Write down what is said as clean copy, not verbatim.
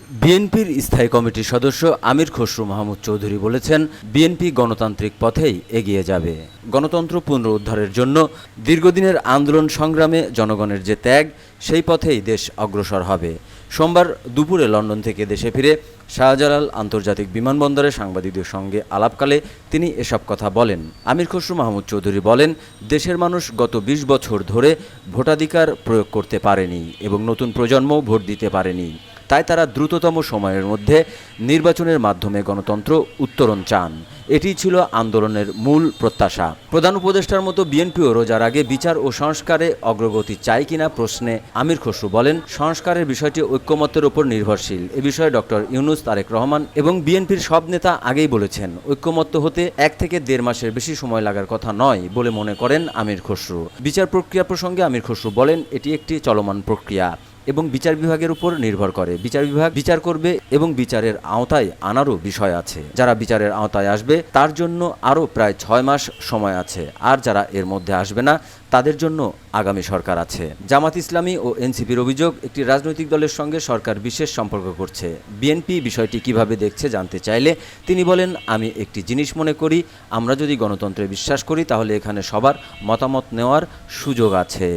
বিএনপির স্থায়ী কমিটির সদস্য আমির খসরু মাহমুদ চৌধুরী বলেছেন, বিএনপি গণতান্ত্রিক পথেই এগিয়ে যাবে। গণতন্ত্র পুনরুদ্ধারের জন্য দীর্ঘদিনের আন্দোলন সংগ্রামে জনগণের যে ত্যাগ, সেই পথেই দেশ অগ্রসর হবে। সোমবার দুপুরে লন্ডন থেকে দেশে ফিরে শাহজালাল আন্তর্জাতিক বিমানবন্দরে সাংবাদিকদের সঙ্গে আলাপকালে তিনি এসব কথা বলেন। আমির খসরু মাহমুদ চৌধুরী বলেন, দেশের মানুষ গত ২০ বছর ধরে ভোটাধিকার প্রয়োগ করতে পারেনি এবং নতুন প্রজন্ম ভোট দিতে পারেনি। তাই তারা দ্রুততম সময়ের মধ্যে নির্বাচনের মাধ্যমে গণতন্ত্র উত্তরণ চান। এটি ছিল আন্দোলনের মূল প্রত্যাশা। প্রধান উপদেষ্টার মতো বিএনপিও রোজার আগে বিচার ও সংস্কারে অগ্রগতি চায় কিনা প্রশ্নে আমির খসরু বলেন, সংস্কারের বিষয়টি ঐক্যমত্যের উপর নির্ভরশীল। এ বিষয়ে ডক্টর ইউনূস, তারেক রহমান এবং বিএনপির সব নেতা আগেই বলেছেন, ঐক্যমত্য হতে ১ থেকে ১.৫ মাসের বেশি সময় লাগার কথা নয় বলে মনে করেন আমির খসরু। বিচার প্রক্রিয়া প্রসঙ্গে আমির খসরু বলেন, এটি একটি চলমান প্রক্রিয়া এবং বিচার বিভাগের উপর নির্ভর করে। বিচার বিভাগ বিচার করবে এবং বিচারের আওতায় আনারও বিষয় আছে। যারা বিচারের আওতায় আসবে তার জন্য আরও প্রায় ৬ মাস সময় আছে, আর যারা এর মধ্যে আসবে না তাদের জন্য আগামী সরকার আছে। জামাত ইসলামী ও এনসিপির অভিযোগ, একটি রাজনৈতিক দলের সঙ্গে সরকার বিশেষ সম্পর্ক করছে। বিএনপি বিষয়টি কিভাবে দেখছে জানতে চাইলে তিনি বলেন, আমি একটি জিনিস মনে করি, আমরা যদি গণতন্ত্রে বিশ্বাস করি তাহলে এখানে সবার মতামত নেওয়ার সুযোগ আছে।